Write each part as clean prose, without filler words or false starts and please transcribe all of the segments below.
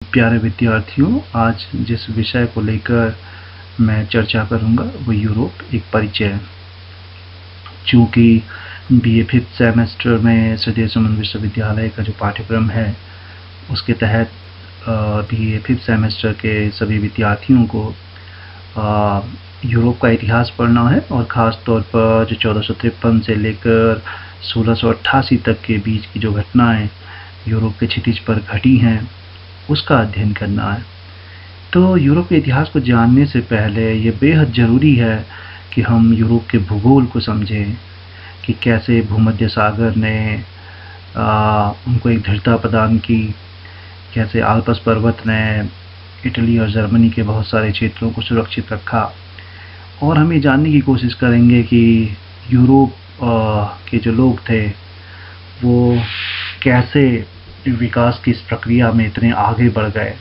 प्यारे विद्यार्थियों, आज जिस विषय को लेकर मैं चर्चा करूंगा वो यूरोप एक परिचय है। चूँकि बीए 5th सेमेस्टर में सृदय सुमन विश्वविद्यालय का जो पाठ्यक्रम है उसके तहत बीए 5th सेमेस्टर के सभी विद्यार्थियों को यूरोप का इतिहास पढ़ना है और ख़ास तौर पर जो 1453 से लेकर 1688 तक के बीच की जो घटनाएं यूरोप के क्षितिज पर घटी हैं उसका अध्ययन करना है। तो यूरोप के इतिहास को जानने से पहले ये बेहद ज़रूरी है कि हम यूरोप के भूगोल को समझें कि कैसे भूमध्य सागर ने उनको एक दृढ़ता प्रदान की, कैसे आल्प्स पर्वत ने इटली और जर्मनी के बहुत सारे क्षेत्रों को सुरक्षित रखा। और हम ये जानने की कोशिश करेंगे कि यूरोप के जो लोग थे वो कैसे विकास की इस प्रक्रिया में इतने आगे बढ़ गए।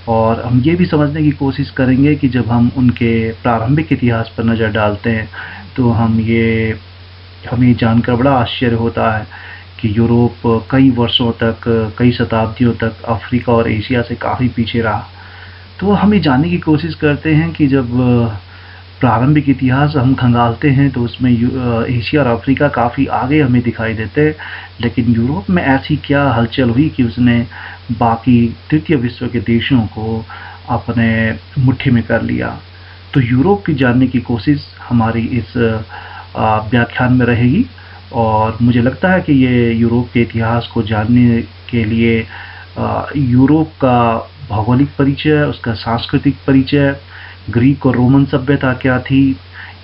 और हम ये भी समझने की कोशिश करेंगे कि जब हम उनके प्रारंभिक इतिहास पर नज़र डालते हैं तो हमें जानकर बड़ा आश्चर्य होता है कि यूरोप कई वर्षों तक, कई शताब्दियों तक अफ्रीका और एशिया से काफ़ी पीछे रहा। तो हम ये जानने की कोशिश करते हैं कि जब प्रारंभिक इतिहास हम खंगालते हैं तो उसमें एशिया और अफ्रीका काफ़ी आगे हमें दिखाई देते हैं, लेकिन यूरोप में ऐसी क्या हलचल हुई कि उसने बाकी तृतीय विश्व के देशों को अपने मुट्ठी में कर लिया। तो यूरोप की जानने की कोशिश हमारी इस व्याख्यान में रहेगी और मुझे लगता है कि ये यूरोप के इतिहास को जानने के लिए यूरोप का भौगोलिक परिचय, उसका सांस्कृतिक परिचय, ग्रीक और रोमन सभ्यता क्या थी,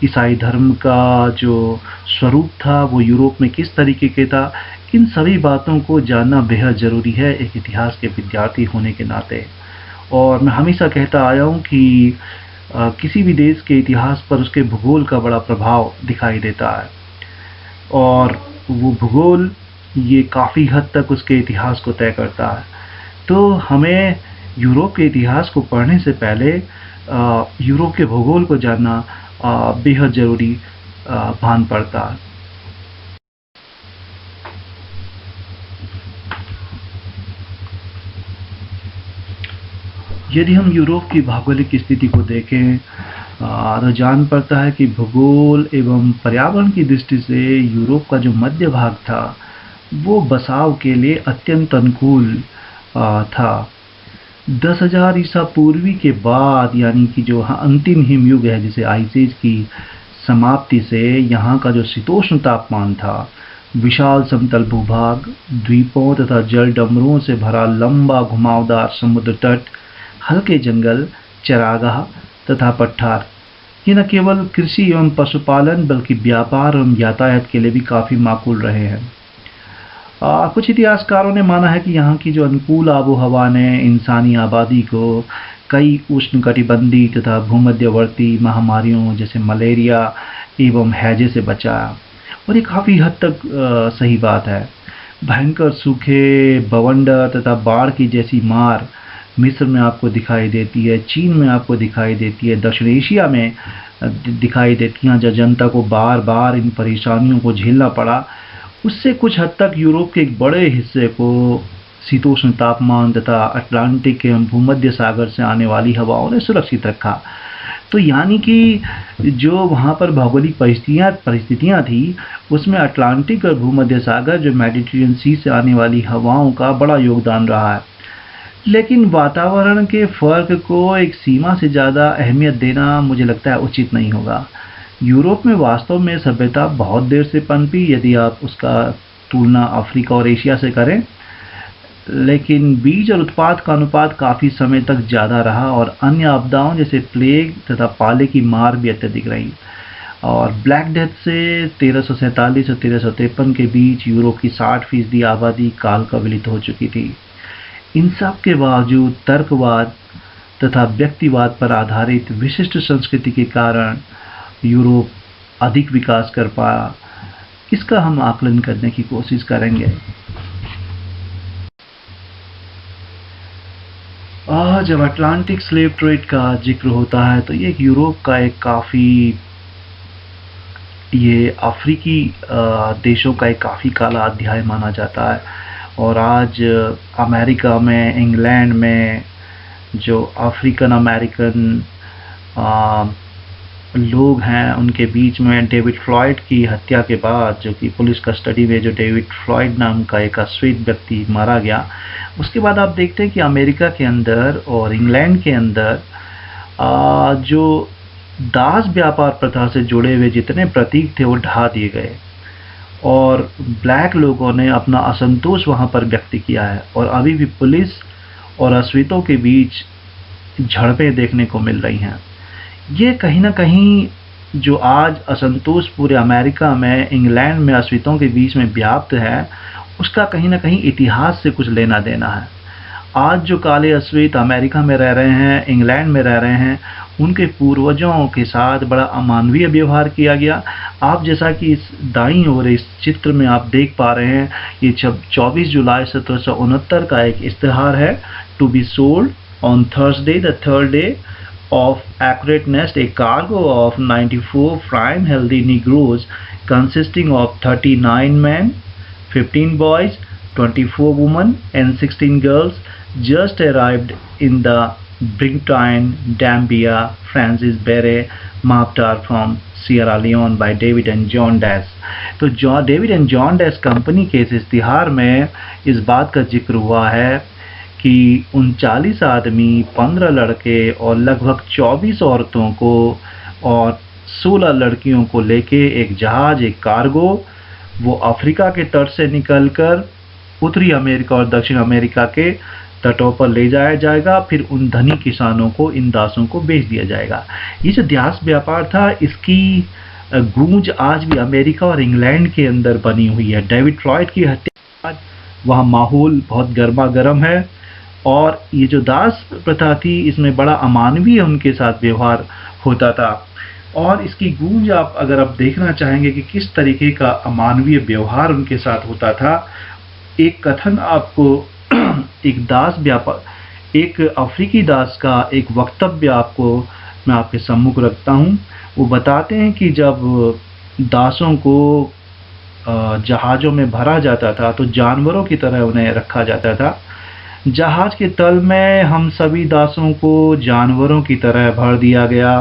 ईसाई धर्म का जो स्वरूप था वो यूरोप में किस तरीके के था, इन सभी बातों को जानना बेहद ज़रूरी है एक इतिहास के विद्यार्थी होने के नाते। और मैं हमेशा कहता आया हूँ कि किसी भी देश के इतिहास पर उसके भूगोल का बड़ा प्रभाव दिखाई देता है और वो भूगोल ये काफ़ी हद तक उसके इतिहास को तय करता है। तो हमें यूरोप के इतिहास को पढ़ने से पहले यूरोप के भूगोल को जानना बेहद ज़रूरी भान पड़ता है। यदि हम यूरोप की भौगोलिक स्थिति को देखें तो जान पड़ता है कि भूगोल एवं पर्यावरण की दृष्टि से यूरोप का जो मध्य भाग था वो बसाव के लिए अत्यंत अनुकूल था। 10,000 ईसा पूर्वी के बाद, यानी कि जो अंतिम हिमयुग है जिसे आइस एज की समाप्ति से यहाँ का जो शीतोष्ण तापमान था, विशाल समतल भूभाग, द्वीपों तथा जल डमरुओं से भरा लंबा घुमावदार समुद्र तट, हल्के जंगल, चरागाह तथा पठार, ये न केवल कृषि एवं पशुपालन बल्कि व्यापार एवं यातायात के लिए भी काफ़ी माकूल रहे हैं। कुछ इतिहासकारों ने माना है कि यहाँ की जो अनुकूल आबो हवा ने इंसानी आबादी को कई उष्णकटिबंधीय तथा भूमध्यवर्ती महामारियों जैसे मलेरिया एवं हैजे से बचाया, और ये काफ़ी हद तक सही बात है। भयंकर सूखे, बवंडर तथा बाढ़ की जैसी मार मिस्र में आपको दिखाई देती है, चीन में आपको दिखाई देती है, दक्षिण एशिया में दिखाई देती हैं, जहाँ जनता को बार बार इन परेशानियों को झेलना पड़ा। उससे कुछ हद तक यूरोप के एक बड़े हिस्से को शीतोष्ण तापमान तथा अटलांटिक एवं भूमध्य सागर से आने वाली हवाओं ने सुरक्षित रखा। तो यानी कि जो वहाँ पर भौगोलिक परिस्थितियाँ थी उसमें अटलांटिक और भूमध्य सागर, जो मेडिटेरियन सी से आने वाली हवाओं का बड़ा योगदान रहा है। लेकिन वातावरण के फ़र्क को एक सीमा से ज़्यादा अहमियत देना मुझे लगता है उचित नहीं होगा। यूरोप में वास्तव में सभ्यता बहुत देर से पनपी यदि आप उसका तुलना अफ्रीका और एशिया से करें, लेकिन बीज और उत्पाद का अनुपात काफ़ी समय तक ज़्यादा रहा और अन्य आपदाओं जैसे प्लेग तथा पाले की मार भी अत्यधिक रही। और ब्लैक डेथ से 1347 और 1353 के बीच यूरोप की 60% आबादी काल कवलित हो चुकी थी। इन सब के बावजूद तर्कवाद तथा व्यक्तिवाद पर आधारित विशिष्ट संस्कृति के कारण यूरोप अधिक विकास कर पाया, इसका हम आकलन करने की कोशिश करेंगे। जब अटलांटिक स्लेव ट्रेड का जिक्र होता है तो ये यूरोप का एक ये अफ्रीकी देशों का एक काफ़ी काला अध्याय माना जाता है और आज अमेरिका में, इंग्लैंड में जो अफ्रीकन अमेरिकन लोग हैं उनके बीच में डेविड फ्लॉयड की हत्या के बाद, जो कि पुलिस कस्टडी में जो डेविड फ्लॉयड नाम का एक अश्वेत व्यक्ति मारा गया, उसके बाद आप देखते हैं कि अमेरिका के अंदर और इंग्लैंड के अंदर जो दास व्यापार प्रथा से जुड़े हुए जितने प्रतीक थे वो ढा दिए गए और ब्लैक लोगों ने अपना असंतोष वहाँ पर व्यक्त किया है। और अभी भी पुलिस और अश्वेतों के बीच झड़पें देखने को मिल रही हैं। ये कहीं ना कहीं जो आज असंतोष पूरे अमेरिका में, इंग्लैंड में अश्वेतों के बीच में व्याप्त है, उसका कहीं ना कहीं इतिहास से कुछ लेना देना है। आज जो काले अश्वेत अमेरिका में रह रहे हैं, इंग्लैंड में रह रहे हैं, उनके पूर्वजों के साथ बड़ा अमानवीय व्यवहार किया गया। आप जैसा कि इस दाईं ओर इस चित्र में आप देख पा रहे हैं, ये 24 जुलाई 1769 का एक इश्तिहार है, to be sold on Thursday the third day of accurateness, a cargo of 94 prime healthy Negroes consisting of 39 men, 15 boys, 24 women and 16 girls just arrived in the Brigantine Gambia Francis Bere Maptar from Sierra Leone by David and John Dash। तो David and John dash company के इस इश्तिहार में इस बात का जिक्र हुआ है कि 39 आदमी, 15 लड़के और लगभग 24 औरतों को और 16 लड़कियों को लेके एक जहाज, एक कार्गो, वो अफ्रीका के तट से निकलकर उत्तरी अमेरिका और दक्षिण अमेरिका के तटों पर ले जाया जाएगा। फिर उन धनी किसानों को, इन दासों को बेच दिया जाएगा। ये जो दास व्यापार था, इसकी गूंज आज भी अमेरिका और इंग्लैंड के अंदर बनी हुई है। डेविड फ्लॉयड की हत्या, वहाँ माहौल बहुत गर्मा गर्म है और ये जो दास प्रथा थी, इसमें बड़ा अमानवीय उनके साथ व्यवहार होता था। और इसकी गूंज अगर आप देखना चाहेंगे कि किस तरीके का अमानवीय व्यवहार उनके साथ होता था, एक कथन आपको एक दास व्यापार, एक अफ्रीकी दास का एक वक्तव्य आपको मैं आपके सम्मुख रखता हूँ। वो बताते हैं कि जब दासों को जहाज़ों में भरा जाता था तो जानवरों की तरह उन्हें रखा जाता था। जहाज के तल में हम सभी दासों को जानवरों की तरह भर दिया गया।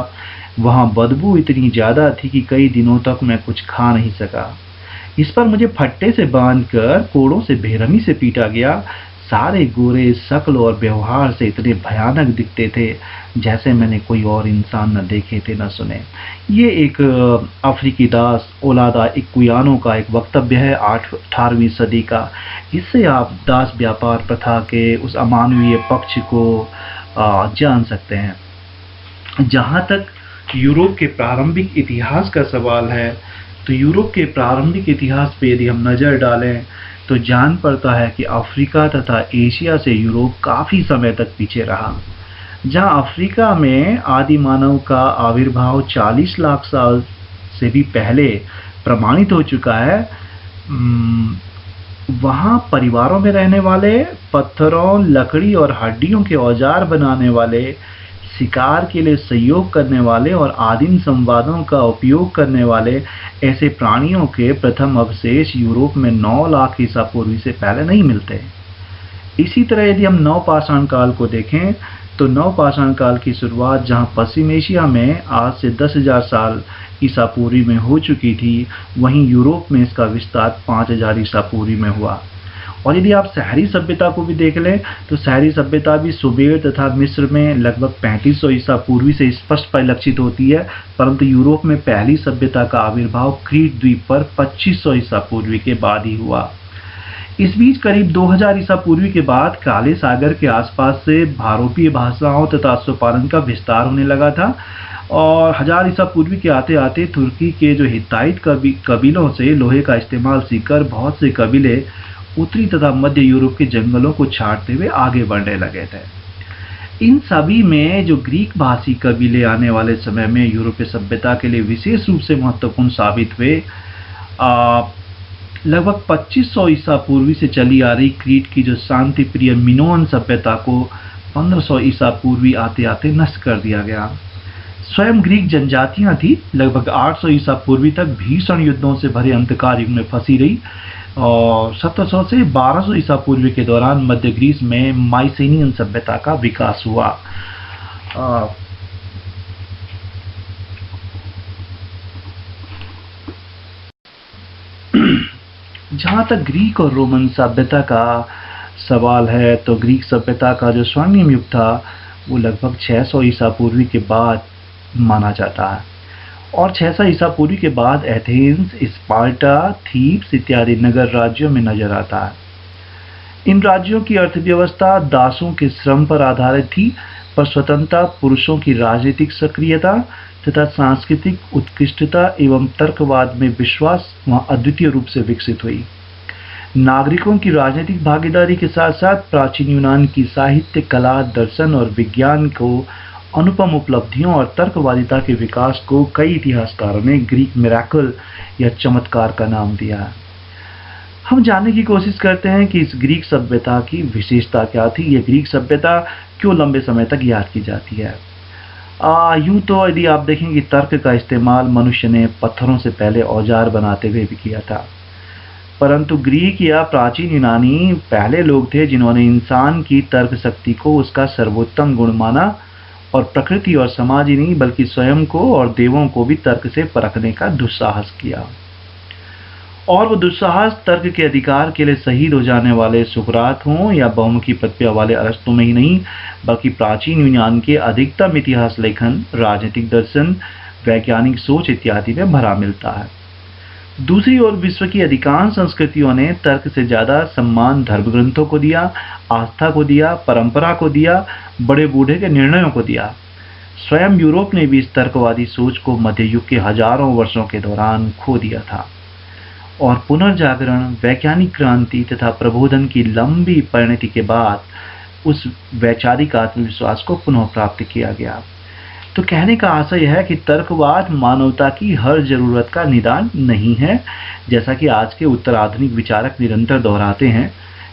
वहाँ बदबू इतनी ज़्यादा थी कि कई दिनों तक मैं कुछ खा नहीं सका। इस पर मुझे फट्टे से बांधकर कोड़ों से बेरहमी से पीटा गया। सारे गोरे शक्ल और व्यवहार से इतने भयानक दिखते थे जैसे मैंने कोई और इंसान न देखे थे न सुने। ये एक अफ्रीकी दास ओलादा इक्वियानो का एक वक्तव्य है 18वीं सदी का। इससे आप दास व्यापार प्रथा के उस अमानवीय पक्ष को जान सकते हैं। जहाँ तक यूरोप के प्रारंभिक इतिहास का सवाल है, तो यूरोप के प्रारंभिक इतिहास पे यदि हम नज़र डालें तो जान पड़ता है कि अफ्रीका तथा एशिया से यूरोप काफ़ी समय तक पीछे रहा। जहां अफ्रीका में आदि मानव का आविर्भाव 40 लाख साल से भी पहले प्रमाणित हो चुका है, वहां परिवारों में रहने वाले, पत्थरों, लकड़ी और हड्डियों के औजार बनाने वाले, शिकार के लिए सहयोग करने वाले और आदिम संवादों का उपयोग करने वाले ऐसे प्राणियों के प्रथम अवशेष यूरोप में 9 लाख ईसा पूर्व से पहले नहीं मिलते। इसी तरह यदि हम नवपाषाण काल को देखें तो नवपाषाण काल की शुरुआत जहां पश्चिम एशिया में आज से 10,000 साल ईसा पूर्व में हो चुकी थी, वहीं यूरोप में इसका विस्तार 5,000 ईसा पूर्व में हुआ। और यदि आप शहरी सभ्यता को भी देख लें तो शहरी सभ्यता भी सुमेर तथा मिस्र में लगभग 3500 ईसा पूर्व से स्पष्ट परिलक्षित होती है, परंतु यूरोप में पहली सभ्यता का आविर्भाव क्रीट द्वीप पर 2500 ईसा पूर्व के बाद ही हुआ। इस बीच करीब 2000 ईसा पूर्व के बाद काले सागर के आसपास से भारतीय भाषाओं तथा अश्वपालन का विस्तार होने लगा था और 1000 ईसा पूर्व के आते आते तुर्की के जो हित्ताइत कबीलों से लोहे का इस्तेमाल सीखकर बहुत से कबीले उत्तरी तथा मध्य यूरोप के जंगलों को छाटते हुए आगे बढ़ने लगे थे। इन सभी में जो ग्रीक भाषी कबीले आने वाले समय में यूरोपीय सभ्यता के लिए विशेष रूप से महत्वपूर्ण साबित हुए। लगभग 2500 ईसा पूर्व से चली आ रही क्रीट की जो शांति प्रिय मिनोअन सभ्यता को 1500 ईसा पूर्वी आते आते नष्ट कर दिया गया। स्वयं ग्रीक जनजातियां थी लगभग 800 ईसा पूर्वी तक भीषण युद्धों से भरे अंधकार युग में फंसी रही। और 1700 से 1200 ईसा पूर्व के दौरान मध्य ग्रीस में माइसेनियन सभ्यता का विकास हुआ। अ, जहाँ तक ग्रीक और रोमन सभ्यता का सवाल है, तो ग्रीक सभ्यता का जो स्वर्णिम युग था वो लगभग 600 ईसा पूर्व के बाद माना जाता है, और 600 ईसा पूर्व के बाद एथेंस, स्पार्टा, थीब्स इत्यादि नगर राज्यों में नजर आता है। इन राज्यों की अर्थव्यवस्था दासों के श्रम पर आधारित थी, पर स्वतंत्रता, पुरुषों की राजनीतिक सक्रियता तथा सांस्कृतिक उत्कृष्टता एवं तर्कवाद में विश्वास वहाँ अद्वितीय रूप से विकसित हुई। नागरिकों की राजनीतिक भागीदारी के साथ साथ प्राचीन यूनान की साहित्य, कला, दर्शन और विज्ञान को अनुपम उपलब्धियों और तर्कवादिता के विकास को कई इतिहासकारों ने ग्रीक मिरेकल या चमत्कार का नाम दिया है। हम जानने की कोशिश करते हैं कि इस ग्रीक सभ्यता की विशेषता क्या थी, यह ग्रीक सभ्यता क्यों लंबे समय तक याद की जाती है। यूं तो यदि आप देखें कि तर्क का इस्तेमाल मनुष्य ने पत्थरों से पहले औजार बनाते हुए भी किया था, परंतु ग्रीक या प्राचीन यूनानी पहले लोग थे जिन्होंने इंसान की तर्क शक्ति को उसका सर्वोत्तम गुण माना, और प्रकृति और समाज ही नहीं बल्कि स्वयं को और देवों को भी तर्क से परखने का दुस्साहस किया। और वो दुस्साहस तर्क के अधिकार के लिए शहीद हो जाने वाले सुकरात हों या बहुमुखी प्रतिभा वाले अरस्तु में ही नहीं, बल्कि प्राचीन यूनान के अधिकतम इतिहास लेखन, राजनीतिक दर्शन, वैज्ञानिक सोच इत्यादि में भरा मिलता है। दूसरी ओर विश्व की अधिकांश संस्कृतियों ने तर्क से ज्यादा सम्मान धर्म ग्रंथों को दिया, आस्था को दिया, परंपरा को दिया, बड़े बूढ़े के निर्णयों को दिया। स्वयं यूरोप ने भी इस तर्कवादी सोच को मध्य युग के हजारों वर्षों के दौरान खो दिया था, और पुनर्जागरण, वैज्ञानिक क्रांति तथा प्रबोधन की लंबी परिणति के बाद उस वैचारिक आत्मविश्वास को पुनः प्राप्त किया गया। तो कहने का आशय है कि तर्कवाद मानवता की हर जरूरत का निदान नहीं है, जैसा कि आज के उत्तर आधुनिक विचारक निरंतर दोहराते हैं।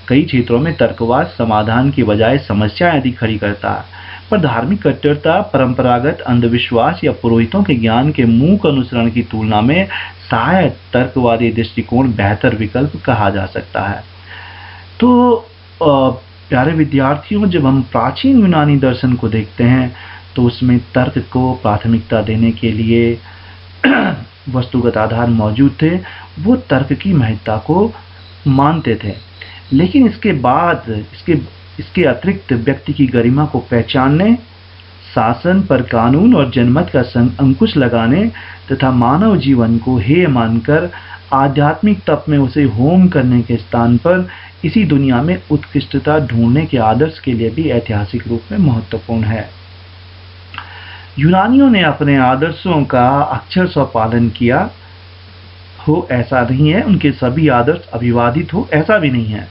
कई क्षेत्रों में तर्कवाद समाधान की बजाय समस्याएं अधिक खड़ी करता है, पर धार्मिक कट्टरता, परंपरागत अंधविश्वास या पुरोहितों के ज्ञान के मूक अनुसरण की तुलना में शायद तर्कवादी दृष्टिकोण बेहतर विकल्प कहा जा सकता है। तो प्यारे विद्यार्थियों, जब हम प्राचीन यूनानी दर्शन को देखते हैं तो उसमें तर्क को प्राथमिकता देने के लिए वस्तुगत आधार मौजूद थे। वो तर्क की महत्ता को मानते थे, लेकिन इसके बाद इसके अतिरिक्त व्यक्ति की गरिमा को पहचानने, शासन पर कानून और जनमत का अंकुश लगाने तथा मानव जीवन को हेय मानकर आध्यात्मिक तप में उसे होम करने के स्थान पर इसी दुनिया में उत्कृष्टता ढूंढने के आदर्श के लिए भी ऐतिहासिक रूप में महत्वपूर्ण है। यूनानियों ने अपने आदर्शों का अक्षर स्व पालन किया हो ऐसा नहीं है, उनके सभी आदर्श अभिवादित हो ऐसा भी नहीं है।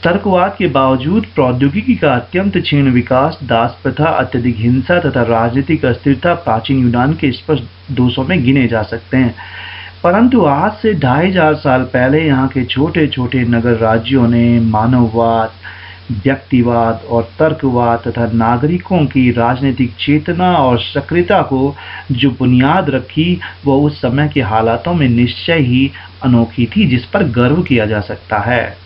तर्कवाद के बावजूद प्रौद्योगिकी का अत्यंत क्षीण विकास, दास प्रथा, अत्यधिक हिंसा तथा राजनीतिक अस्थिरता प्राचीन यूनान के स्पष्ट दोषों में गिने जा सकते हैं। परंतु आज से 2500 साल पहले यहाँ के छोटे छोटे नगर राज्यों ने मानववाद, व्यक्तिवाद और तर्कवाद तथा नागरिकों की राजनीतिक चेतना और सक्रियता को जो बुनियाद रखी, वह उस समय के हालातों में निश्चय ही अनोखी थी, जिस पर गर्व किया जा सकता है।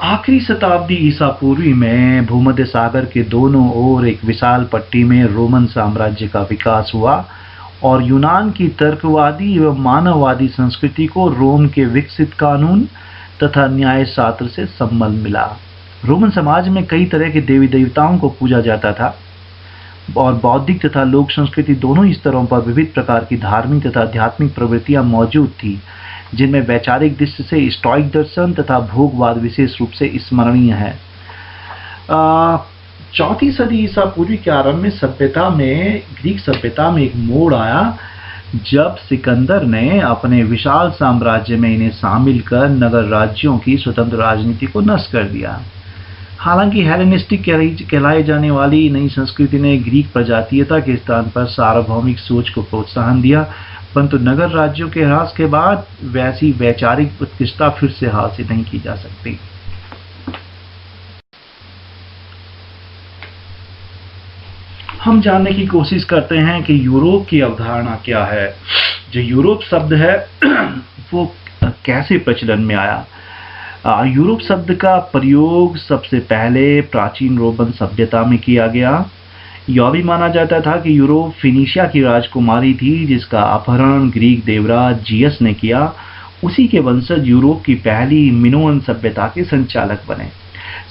आखिरी शताब्दी ईसा पूर्वी में भूमध्य सागर के दोनों ओर एक विशाल पट्टी में रोमन साम्राज्य का विकास हुआ, और यूनान की तर्कवादी एवं मानववादी संस्कृति को रोम के विकसित कानून तथा न्याय शास्त्र से संबल मिला। रोमन समाज में कई तरह के देवी देवताओं को पूजा जाता था, और बौद्धिक तथा लोक संस्कृति दोनों ही स्तरों पर विविध प्रकार की धार्मिक तथा आध्यात्मिक प्रवृत्तियां मौजूद थी, जिनमें वैचारिक दृष्टि से स्टोइक दर्शन तथा भोगवाद विशेष रूप से स्मरणीय है। 4वीं सदी ईसा पूर्व के आरंभ में ग्रीक सभ्यता में एक मोड़ आया, जब सिकंदर ने अपने विशाल साम्राज्य में इन्हें शामिल कर नगर राज्यों की स्वतंत्र राजनीति को नष्ट कर दिया। हालांकि हेलेनिस्टिक कहलाई जाने वाली नई संस्कृति ने ग्रीक प्रजातीयता के स्थान पर सार्वभौमिक सोच को प्रोत्साहन दिया, परंतु नगर राज्यों के ह्रास के बाद वैसी वैचारिक उत्कृष्टता फिर से हासिल नहीं की जा सकती। हम जानने की कोशिश करते हैं कि यूरोप की अवधारणा क्या है। जो यूरोप शब्द है वो कैसे प्रचलन में आया। यूरोप शब्द का प्रयोग सबसे पहले प्राचीन रोमन सभ्यता में किया गया। यह भी माना जाता था कि यूरोप फिनिशिया की राजकुमारी थी जिसका अपहरण ग्रीक देवराज जियस ने किया। उसी के वंशज यूरोप की पहली मिनोअन सभ्यता के संचालक बने।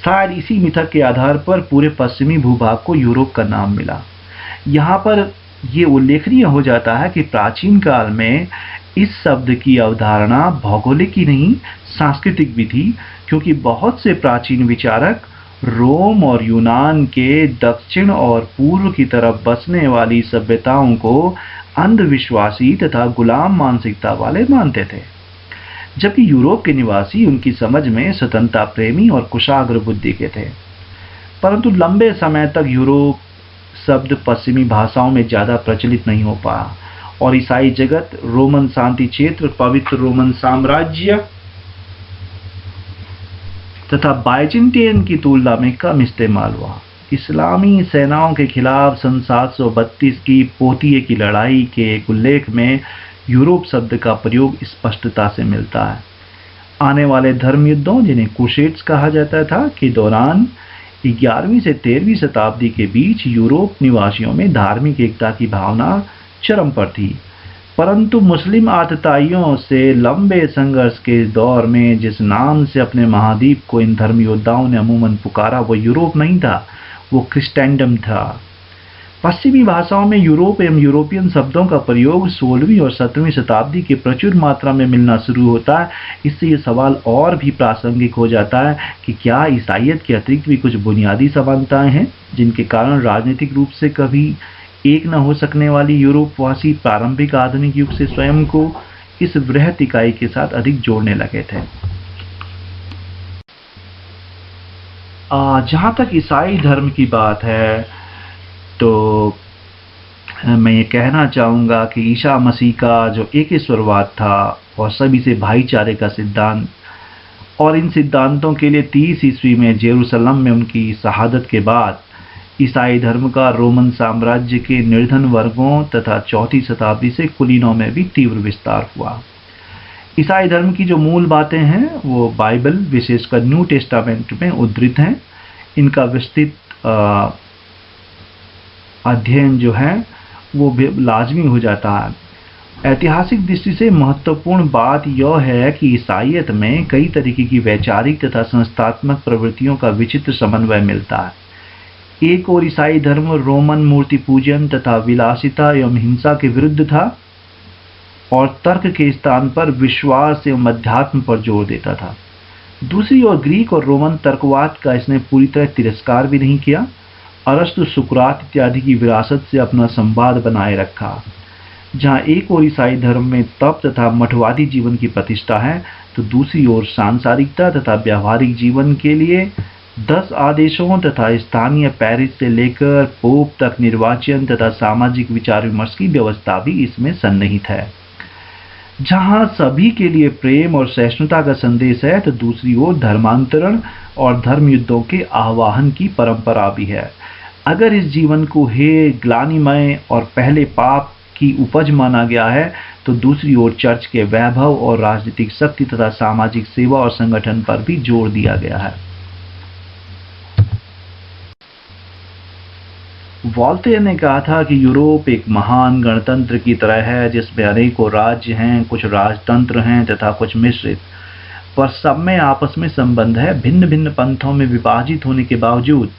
शायद इसी मिथक के आधार पर पूरे पश्चिमी भूभाग को यूरोप का नाम मिला। यहाँ पर यह उल्लेखनीय हो जाता है कि प्राचीन काल में इस शब्द की अवधारणा भौगोलिक ही नहीं सांस्कृतिक भी थी, क्योंकि बहुत से प्राचीन विचारक रोम और यूनान के दक्षिण और पूर्व की तरफ बसने वाली सभ्यताओं को अंधविश्वासी तथा गुलाम मानसिकता वाले मानते थे, जबकि यूरोप के निवासी उनकी समझ में स्वतंत्रता प्रेमी और कुशाग्र बुद्धि के थे। परंतु लंबे समय तक यूरोप शब्द पश्चिमी भाषाओं में ज्यादा प्रचलित नहीं हो पाया और ईसाई जगत, रोमन शांति क्षेत्र, पवित्र रोमन साम्राज्य तथा बाइजेंटियन की तुलना में कम इस्तेमाल हुआ। इस्लामी सेनाओं के खिलाफ सन 732 की पोतिये की लड़ाई के एक उल्लेख में यूरोप शब्द का प्रयोग स्पष्टता से मिलता है। आने वाले धर्म युद्धों, जिन्हें क्रूसेड्स कहा जाता था, के दौरान 11वीं से 13वीं शताब्दी के बीच यूरोप निवासियों में धार्मिक एकता की भावना चरम पर थी। परंतु मुस्लिम आतताइयों से लंबे संघर्ष के दौर में जिस नाम से अपने महाद्वीप को इन धर्म योद्धाओं ने अमूमन पुकारा, वो यूरोप नहीं था, वो क्रिस्टेंडम था। पश्चिमी भाषाओं में यूरोप एवं यूरोपियन शब्दों का प्रयोग 16वीं और 17वीं शताब्दी के प्रचुर मात्रा में मिलना शुरू होता है। इससे ये सवाल और भी प्रासंगिक हो जाता है कि क्या ईसाइयत के अतिरिक्त भी कुछ बुनियादी समानताएं हैं जिनके कारण राजनीतिक रूप से कभी एक न हो सकने वाली यूरोपवासी प्रारंभिक आधुनिक युग से स्वयं को इस वृहत इकाई के साथ अधिक जोड़ने लगे थे। जहाँ तक ईसाई धर्म की बात है तो मैं ये कहना चाहूँगा कि ईसा मसीह का जो एक ईश्वरवाद था और सभी से भाईचारे का सिद्धांत, और इन सिद्धांतों के लिए 30 ईस्वी में जेरूसलम में उनकी शहादत के बाद ईसाई धर्म का रोमन साम्राज्य के निर्धन वर्गों तथा 4वीं शताब्दी से कुलीनों में भी तीव्र विस्तार हुआ। ईसाई धर्म की जो मूल बातें हैं वो बाइबल, विशेषकर न्यू टेस्टामेंट में उद्धृत हैं। इनका विस्तृत अध्ययन जो है वो लाजमी हो जाता है। ऐतिहासिक दृष्टि से महत्वपूर्ण बात यह है कि ईसाइयत में कई तरीके की वैचारिक तथा संस्थात्मक प्रवृत्तियों का विचित्र समन्वय मिलता है। एक और ईसाई धर्म रोमन मूर्ति पूजन तथा विलासिता एवं हिंसा के विरुद्ध था और तर्क के स्थान पर विश्वास एवं अध्यात्म पर जोर देता था। दूसरी ओर ग्रीक और रोमन तर्कवाद का इसने पूरी तरह तिरस्कार भी नहीं किया। अरस्तु, सुकरात इत्यादि की विरासत से अपना संवाद बनाए रखा। जहाँ एक ओर ईसाई धर्म में तप तथा मठवादी जीवन की प्रतिष्ठा है, तो दूसरी ओर सांसारिकता तथा व्यावहारिक जीवन के लिए 10 आदेशों तथा स्थानीय पेरिस से लेकर पोप तक निर्वाचन तथा सामाजिक विचार विमर्श की व्यवस्था भी इसमें सन्निहित है। जहाँ सभी के लिए प्रेम और सहिष्णुता का संदेश है, तो दूसरी ओर धर्मांतरण और धर्म युद्धों के आह्वान की परंपरा भी है। अगर इस जीवन को हे ग्लानिमय और पहले पाप की उपज माना गया है, तो दूसरी ओर चर्च के वैभव और राजनीतिक शक्ति तथा सामाजिक सेवा और संगठन पर भी जोर दिया गया है। वॉल्टेयर ने कहा था कि यूरोप एक महान गणतंत्र की तरह है जिसमें अनेकों राज्य हैं, कुछ राजतंत्र हैं तथा कुछ मिश्रित, पर सब में आपस में संबंध है। भिन्न भिन्न पंथों में विभाजित होने के बावजूद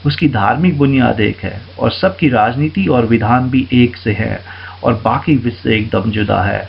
उसकी धार्मिक बुनियाद एक है और सबकी राजनीति और विधान भी एक से है और बाकी विश्व से एकदम जुदा है।